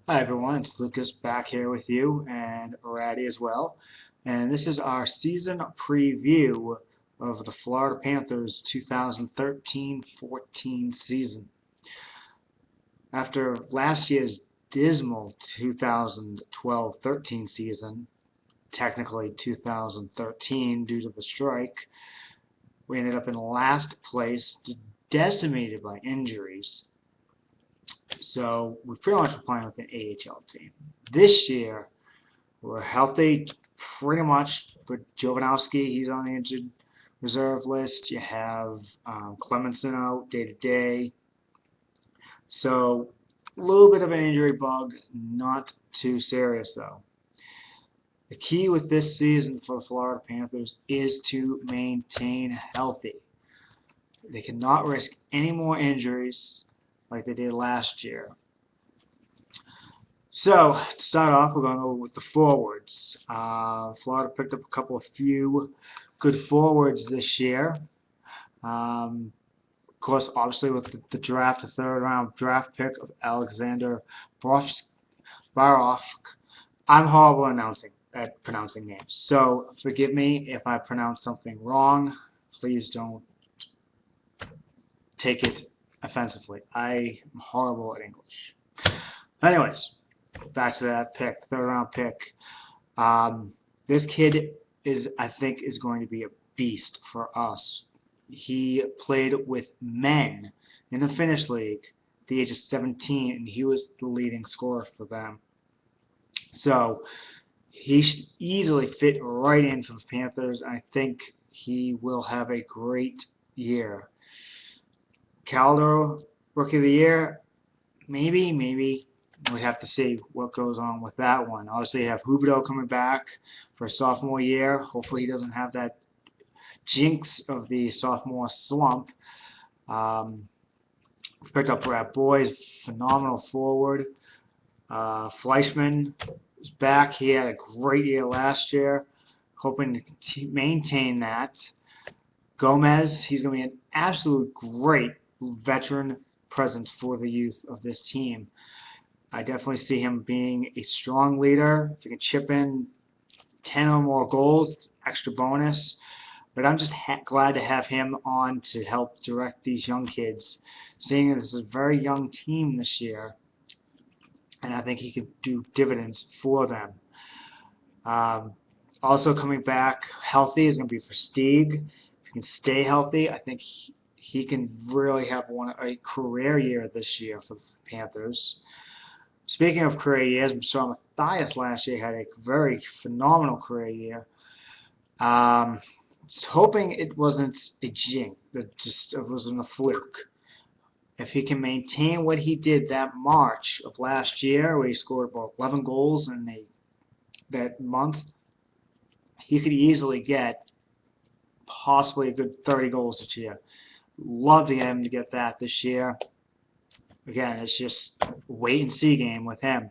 Hi everyone, it's Lucas back here with you and Ratty as well. And this is our season preview of the Florida Panthers 2013-14 season. After last year's dismal 2012-13 season, technically 2013 due to the strike, we ended up in last place, decimated by injuries. So we pretty much were playing with an AHL team. This year, we're healthy pretty much, but Jovanovski, he's on the injured reserve list. You have Clemenson out day to day. So a little bit of an injury bug, not too serious though. The key with this season for the Florida Panthers is to maintain healthy. They cannot risk any more injuries like they did last year. So, to start off, we're going to go with the forwards. Florida picked up a few good forwards this year. Of course, obviously with the draft, the third-round draft pick of Alexander Barov. I'm horrible at pronouncing names, so forgive me if I pronounce something wrong. Please don't take it offensively. I am horrible at English. Anyways, back to that pick, third-round pick. This kid I think, is going to be a beast for us. He played with men in the Finnish league at the age of 17, and he was the leading scorer for them. So he should easily fit right in for the Panthers. I think he will have a great year. Calder, Rookie of the Year, maybe. We have to see what goes on with that one. Obviously, you have Huberdeau coming back for a sophomore year. Hopefully, he doesn't have that jinx of the sophomore slump. Picked up Brad Boyes, phenomenal forward. Fleischman is back. He had a great year last year. Hoping to maintain that. Gomez, he's going to be an absolute great veteran presence for the youth of this team. I definitely see him being a strong leader. If he can chip in 10 or more goals, extra bonus. But I'm just glad to have him on to help direct these young kids, seeing that this is a very young team this year, and I think he could do dividends for them. Also coming back healthy is going to be Versteeg. If he can stay healthy, I think he can really have a career year this year for the Panthers. Speaking of career years, we saw Matthias last year had a very phenomenal career year. Hoping it wasn't a jinx, that just it wasn't a fluke. If he can maintain what he did that March of last year, where he scored about 11 goals in that month, he could easily get possibly a good 30 goals this year. Love to get him to get that this year. Again, it's just a wait and see game with him.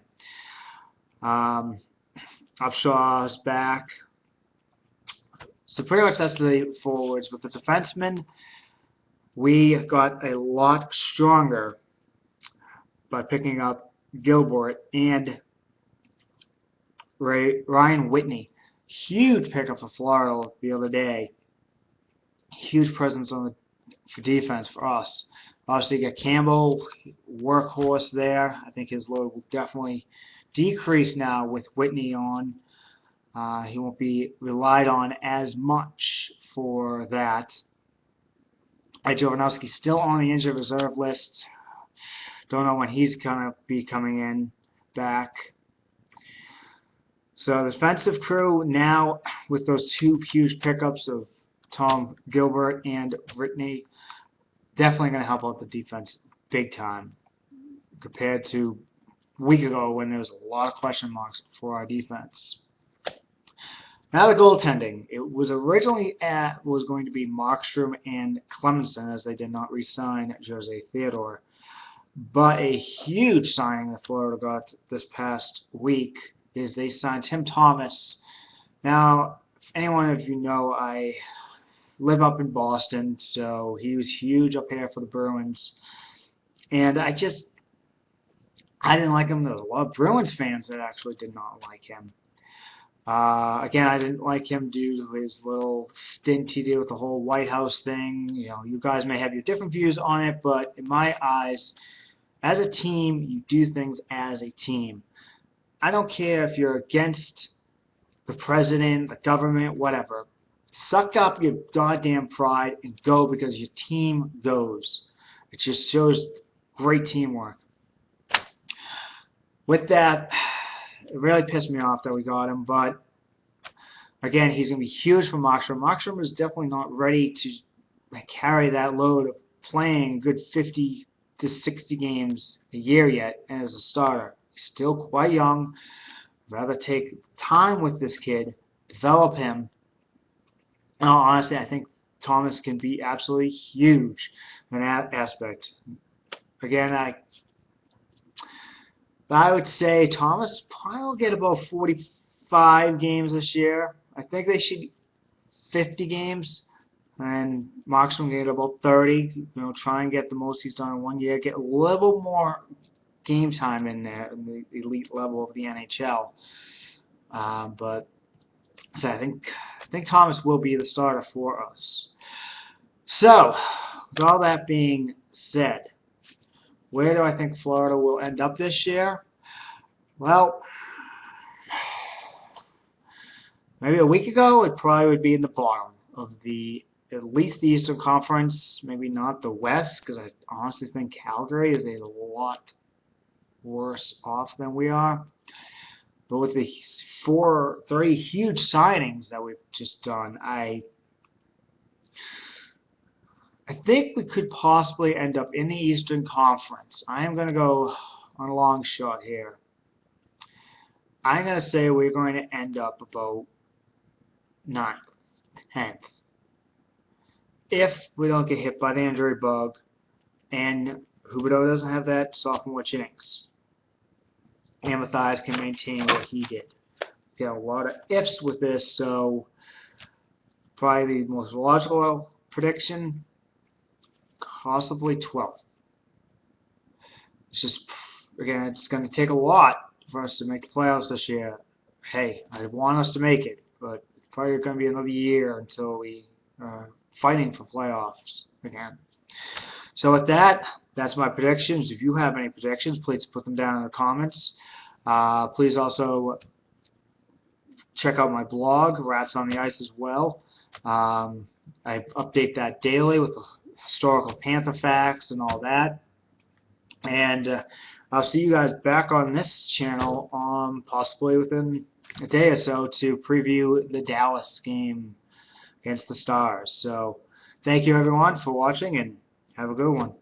Upshaw's back. So pretty much that's the forwards. With the defensemen, we got a lot stronger by picking up Gilbert and Ryan Whitney. Huge pickup for Florida the other day. Huge presence for defense for us. Obviously, you got Campbell, workhorse there. I think his load will definitely decrease now with Whitney on. He won't be relied on as much for that. Jovanovski still on the injured reserve list. Don't know when he's going to be coming in back. So the defensive crew now, with those two huge pickups of Tom Gilbert and Whitney, definitely going to help out the defense big time compared to a week ago when there was a lot of question marks for our defense. Now the goaltending. It was originally was going to be Markstrom and Clemenson, as they did not re-sign Jose Theodore. But a huge signing that Florida got this past week is they signed Tim Thomas. Now, if anyone of you know, I live up in Boston, so he was huge up here for the Bruins. And I didn't like him. There was a lot of Bruins fans that actually did not like him. Again, I didn't like him due to his little stint he did with the whole White House thing. You know, you guys may have your different views on it, but in my eyes, as a team, you do things as a team. I don't care if you're against the president, the government, whatever. Suck up your goddamn pride and go because your team goes. It just shows great teamwork. With that, it really pissed me off that we got him, but again, he's going to be huge for Markstrom. Markstrom is definitely not ready to carry that load of playing good 50 to 60 games a year yet as a starter. He's still quite young. Rather take time with this kid, develop him. And honestly, I think Thomas can be absolutely huge in that aspect. Again, I would say Thomas probably will get about 45 games this year. I think they should 50 games, and Markstrom get about 30. You know, try and get the most he's done in 1 year. Get a little more game time in there in the elite level of the NHL. But so I think Thomas will be the starter for us. So, with all that being said, where do I think Florida will end up this year? Well, maybe a week ago, it probably would be in the bottom of at least the Eastern Conference, maybe not the West, because I honestly think Calgary is a lot worse off than we are. But with the three huge signings that we've just done, I think we could possibly end up in the Eastern Conference. I am going to go on a long shot here. I'm going to say we're going to end up about 9th, 10th. If we don't get hit by the injury bug and Huberdeau doesn't have that sophomore jinx. And Mathias can maintain what he did. Get a lot of ifs with this, so probably the most logical prediction, possibly 12th. It's just, again, it's going to take a lot for us to make the playoffs this year. Hey, I want us to make it, but it's probably going to be another year until we are fighting for playoffs again. So with that, that's my predictions. If you have any predictions, please put them down in the comments. Please also check out my blog, Rats on the Ice, as well. I update that daily with the historical Panther facts and all that. And I'll see you guys back on this channel possibly within a day or so to preview the Dallas game against the Stars. So thank you everyone for watching and have a good one.